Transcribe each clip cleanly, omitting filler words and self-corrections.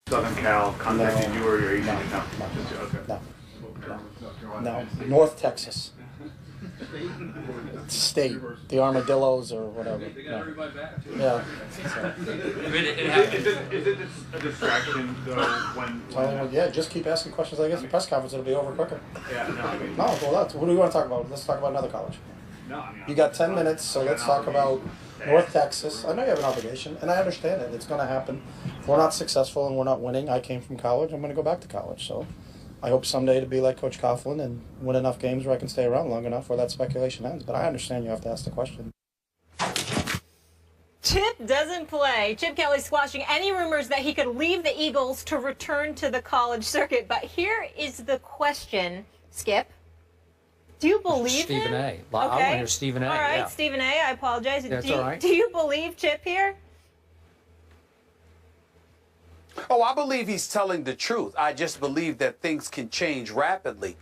Southern Cal contacted you or your agent? No. North Texas. State, the Armadillos or whatever. They got everybody back too. Yeah. Is it a distraction though when Yeah, just keep asking questions. I guess the press conference will be over quicker. Yeah, no, I mean, No, well, what do we want to talk about? Let's talk about another college. no, I mean, You got 10 minutes, so let's talk about North Texas. I know you have an obligation, and I understand it. It's going to happen. If we're not successful and we're not winning, I came from college. I'm going to go back to college. So I hope someday to be like Coach Coughlin and win enough games where I can stay around long enough where that speculation ends. But I understand you have to ask the question. Chip doesn't play. Chip Kelly squashing any rumors that he could leave the Eagles to return to the college circuit. But here is the question, Skip. Do you believe Stephen him? A. Okay. I want to hear Stephen A. All right, Yeah. Stephen A. I apologize. That's all right. Do you believe Chip here? Oh, I believe he's telling the truth. I just believe that things can change rapidly.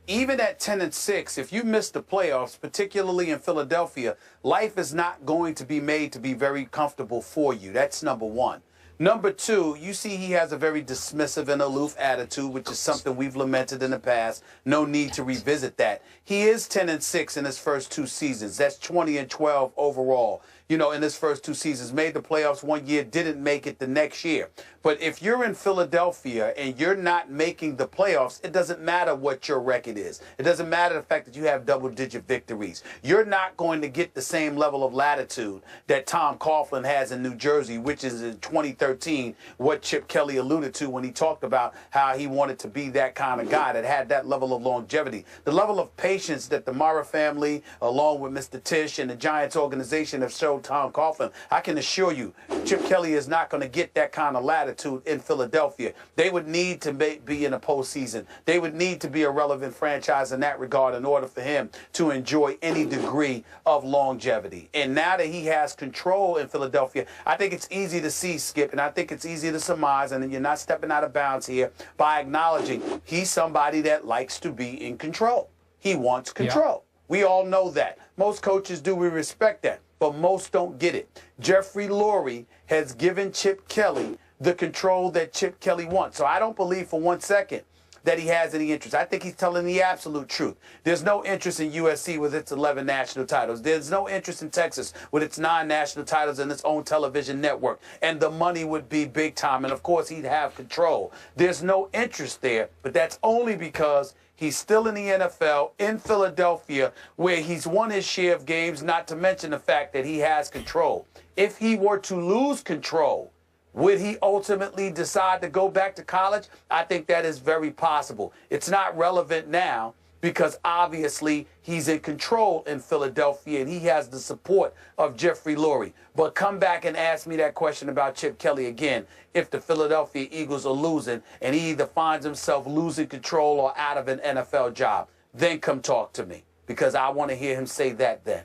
Even at 10-6, if you miss the playoffs, particularly in Philadelphia, life is not going to be made to be very comfortable for you. That's number one. Number two, you see he has a very dismissive and aloof attitude, which is something we've lamented in the past. No need to revisit that. He is 10-6 in his first two seasons. That's 20-12 overall. You know, in his first two seasons, made the playoffs one year, didn't make it the next year. But if you're in Philadelphia and you're not making the playoffs, it doesn't matter what your record is. It doesn't matter the fact that you have double-digit victories. You're not going to get the same level of latitude that Tom Coughlin has in New Jersey, which is in 2013, what Chip Kelly alluded to when he talked about how he wanted to be that kind of guy that had that level of longevity. The level of patience that the Mara family, along with Mr. Tisch and the Giants organization have showed Tom Coughlin, I can assure you, Chip Kelly is not going to get that kind of latitude in Philadelphia. They would need to be in a postseason. They would need to be a relevant franchise in that regard in order for him to enjoy any degree of longevity. And now that he has control in Philadelphia, I think it's easy to see, Skip, and I think it's easy to surmise, and you're not stepping out of bounds here by acknowledging he's somebody that likes to be in control. He wants control. Yeah. We all know that. Most coaches do. We respect that. But most don't get it. Jeffrey Lurie has given Chip Kelly the control that Chip Kelly wants. So I don't believe for 1 second that he has any interest. I think he's telling the absolute truth. There's no interest in USC with its 11 national titles. There's no interest in Texas with its 9 national titles and its own television network. And the money would be big time. And, of course, he'd have control. There's no interest there, but that's only because he's still in the NFL, in Philadelphia, where he's won his share of games, not to mention the fact that he has control. If he were to lose control, would he ultimately decide to go back to college? I think that is very possible. It's not relevant now because obviously he's in control in Philadelphia and he has the support of Jeffrey Lurie. But come back and ask me that question about Chip Kelly again if the Philadelphia Eagles are losing and he either finds himself losing control or out of an NFL job. Then come talk to me because I want to hear him say that then.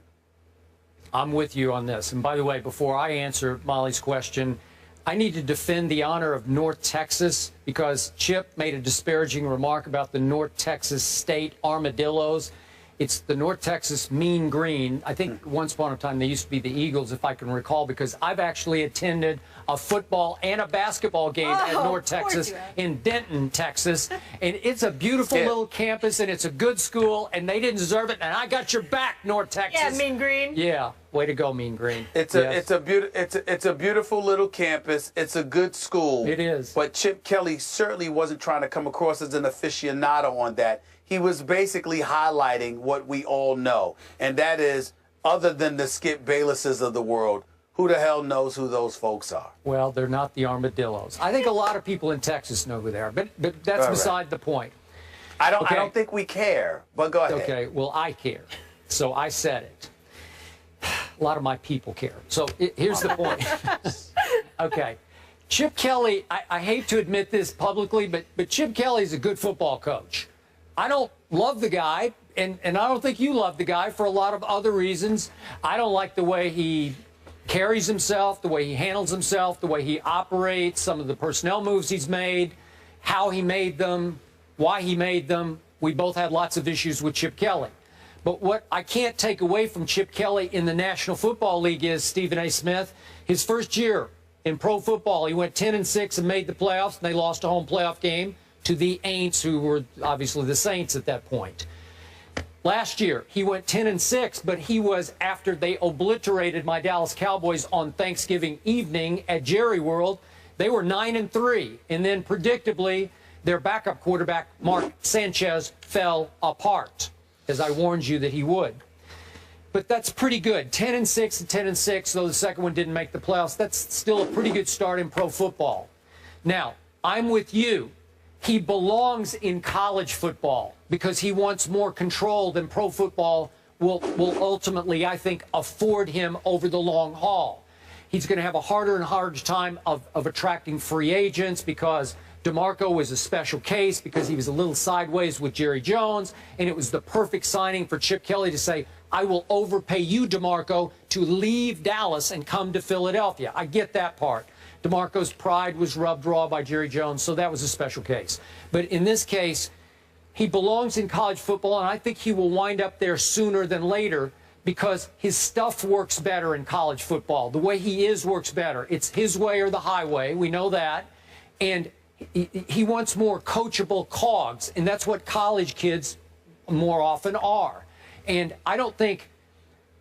I'm with you on this. And by the way, before I answer Molly's question, I need to defend the honor of North Texas because Chip made a disparaging remark about the North Texas State Armadillos. It's the North Texas Mean Green. I think once upon a time they used to be the Eagles, if I can recall, because I've actually attended a football and a basketball game at North Texas in Denton, Texas. And it's a beautiful little campus, and it's a good school, and they didn't deserve it. And I got your back, North Texas. Yeah, Mean Green. Yeah, way to go, Mean Green. It's a beautiful little campus. It's a good school. It is. But Chip Kelly certainly wasn't trying to come across as an aficionado on that. He was basically highlighting what we all know, and that is, other than the Skip Baylesses of the world, who the hell knows who those folks are? Well, they're not the Armadillos. I think a lot of people in Texas know who they are, but that's beside the point. I don't think we care, but go ahead. Okay, well, I care, so I said it. A lot of my people care. So here's the point. Okay. Chip Kelly, I hate to admit this publicly, but Chip Kelly's a good football coach. I don't love the guy, and I don't think you love the guy for a lot of other reasons. I don't like the way he carries himself, the way he handles himself, the way he operates, some of the personnel moves he's made, how he made them, why he made them. We both had lots of issues with Chip Kelly. But what I can't take away from Chip Kelly in the National Football League is, Stephen A. Smith, his first year in pro football. He went 10-6 and made the playoffs, and they lost a home playoff game to the Aints, who were obviously the Saints at that point. Last year, he went 10-6, but he was after they obliterated my Dallas Cowboys on Thanksgiving evening at Jerry World. They were 9-3, and then predictably, their backup quarterback, Mark Sanchez, fell apart, as I warned you that he would. But that's pretty good. 10-6 and 10-6, though the second one didn't make the playoffs. That's still a pretty good start in pro football. Now, I'm with you. He belongs in college football because he wants more control than pro football will ultimately, I think, afford him over the long haul. He's going to have a harder and harder time of attracting free agents because DeMarco was a special case because he was a little sideways with Jerry Jones, and it was the perfect signing for Chip Kelly to say, I will overpay you, DeMarco, to leave Dallas and come to Philadelphia. I get that part. DeMarco's pride was rubbed raw by Jerry Jones, so that was a special case. But in this case, he belongs in college football, and I think he will wind up there sooner than later because his stuff works better in college football. The way he is works better. It's his way or the highway. We know that. And he wants more coachable cogs, and that's what college kids more often are. And I don't think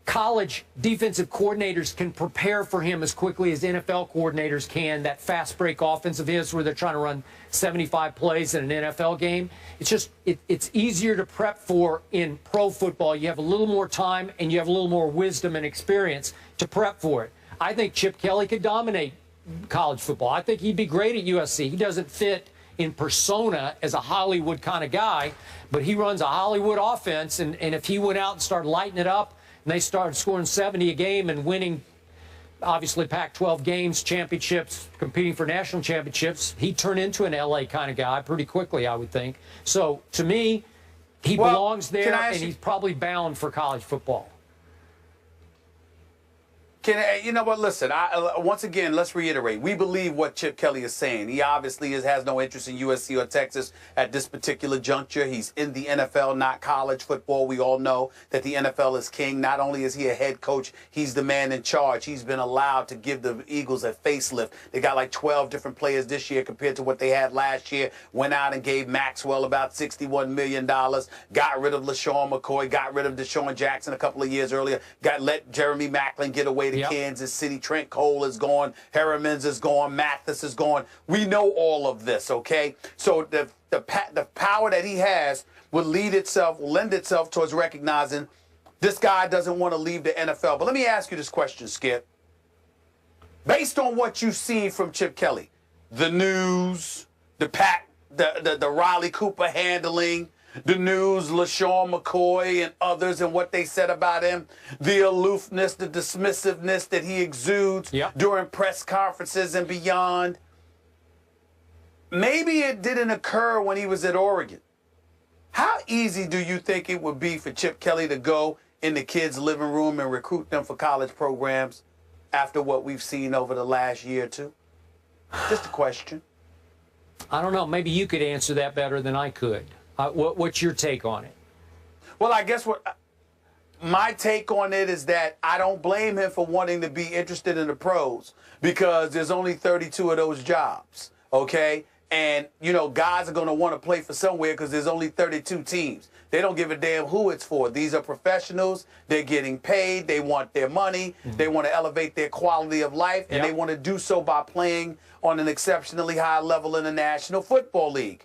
college defensive coordinators can prepare for him as quickly as NFL coordinators can, that fast break offense of his where they're trying to run 75 plays in an NFL game. It's just, it's easier to prep for in pro football. You have a little more time and you have a little more wisdom and experience to prep for it. I think Chip Kelly could dominate college football. I think he'd be great at USC. He doesn't fit in persona as a Hollywood kind of guy, but he runs a Hollywood offense, and if he went out and started lighting it up and they started scoring 70 a game and winning, obviously, Pac-12 games, championships, competing for national championships, he'd turn into an L.A. kind of guy pretty quickly, I would think. So, to me, he belongs there, and he's probably bound for college football. You know what? Listen, once again, let's reiterate. We believe what Chip Kelly is saying. He obviously has no interest in USC or Texas at this particular juncture. He's in the NFL, not college football. We all know that the NFL is king. Not only is he a head coach, he's the man in charge. He's been allowed to give the Eagles a facelift. They got like 12 different players this year compared to what they had last year. Went out and gave Maxwell about $61 million. Got rid of LaShawn McCoy. Got rid of Deshaun Jackson a couple of years earlier. Let Jeremy Maclin get away to Kansas City. Trent Cole is gone. Harriman's is gone. Mathis is gone. We know all of this, okay? So the power that he has will lend itself towards recognizing this guy doesn't want to leave the NFL. But let me ask you this question, Skip. Based on what you've seen from Chip Kelly, the news, the Riley Cooper handling, the news, LaShawn McCoy and others and what they said about him, the aloofness, the dismissiveness that he exudes during press conferences and beyond. Maybe it didn't occur when he was at Oregon. How easy do you think it would be for Chip Kelly to go in the kids' living room and recruit them for college programs after what we've seen over the last year or two? Just a question. I don't know. Maybe you could answer that better than I could. What's your take on it? Well, I guess my take on it is that I don't blame him for wanting to be interested in the pros because there's only 32 of those jobs, okay? And, you know, guys are going to want to play for somewhere because there's only 32 teams. They don't give a damn who it's for. These are professionals. They're getting paid. They want their money. They want to elevate their quality of life, and they want to do so by playing on an exceptionally high level in the National Football League.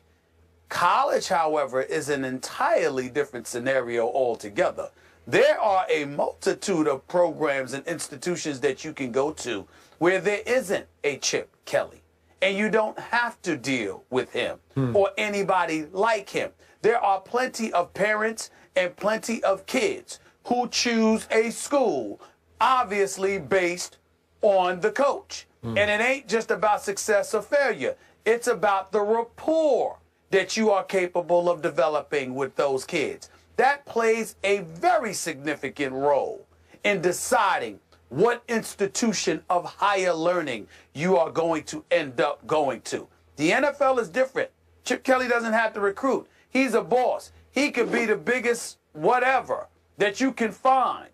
College, however, is an entirely different scenario altogether. There are a multitude of programs and institutions that you can go to where there isn't a Chip Kelly, and you don't have to deal with him or anybody like him. There are plenty of parents and plenty of kids who choose a school, obviously based on the coach. And it ain't just about success or failure. It's about the rapport that you are capable of developing with those kids. That plays a very significant role in deciding what institution of higher learning you are going to end up going to. The NFL is different. Chip Kelly doesn't have to recruit. He's a boss. He could be the biggest whatever that you can find,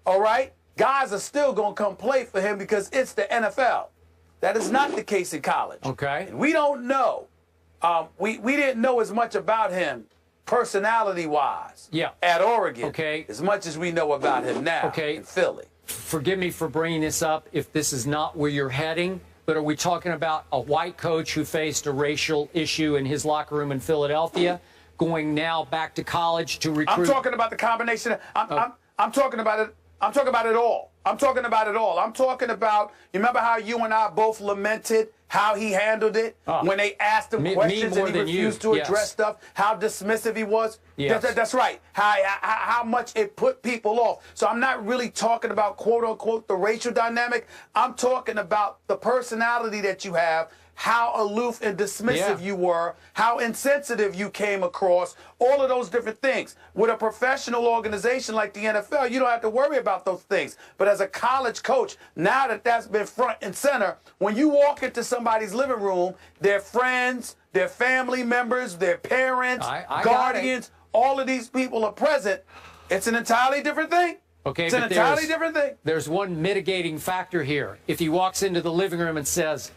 all right? Guys are still going to come play for him because it's the NFL. That is not the case in college. Okay. And we don't know. We didn't know as much about him personality-wise at Oregon as much as we know about him now in Philly. Forgive me for bringing this up if this is not where you're heading, but are we talking about a white coach who faced a racial issue in his locker room in Philadelphia, going now back to college to recruit? I'm talking about the combination. I'm talking about it. I'm talking about it all. I'm talking about it all. I'm talking about, you remember how you and I both lamented how he handled it when they asked him questions and he refused to address stuff, how dismissive he was? Yes. That's right. How much it put people off. So I'm not really talking about, quote unquote, the racial dynamic. I'm talking about the personality that you have, how aloof and dismissive you were, how insensitive you came across, all of those different things. With a professional organization like the NFL, you don't have to worry about those things. But as a college coach, now that that's been front and center, when you walk into somebody's living room, their friends, their family members, their parents, guardians, all of these people are present. It's an entirely different thing. Okay, it's an entirely different thing. There's one mitigating factor here. If he walks into the living room and says,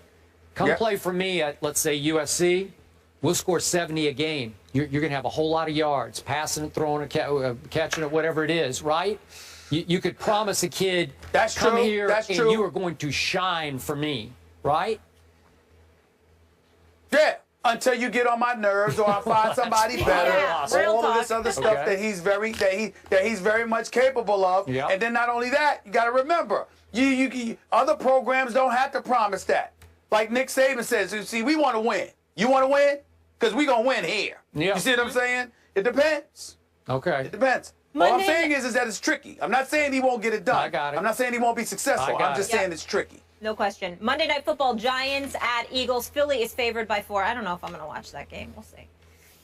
come play for me at, let's say, USC, we'll score 70 a game. You're going to have a whole lot of yards, passing and throwing, catching it, whatever it is, right? You could promise a kid, come here and you are going to shine for me, right? Yeah, until you get on my nerves or I find somebody better, or all of this other stuff that he's very much capable of. And then not only that, you got to remember, other programs don't have to promise that. Like Nick Saban says, see, we want to win. You want to win? Because we're going to win here. You see what I'm saying? It depends. Okay. It depends. All I'm saying is that it's tricky. I'm not saying he won't get it done. I got it. I'm not saying he won't be successful. I'm just saying it's tricky. No question. Monday Night Football, Giants at Eagles. Philly is favored by 4. I don't know if I'm going to watch that game. We'll see.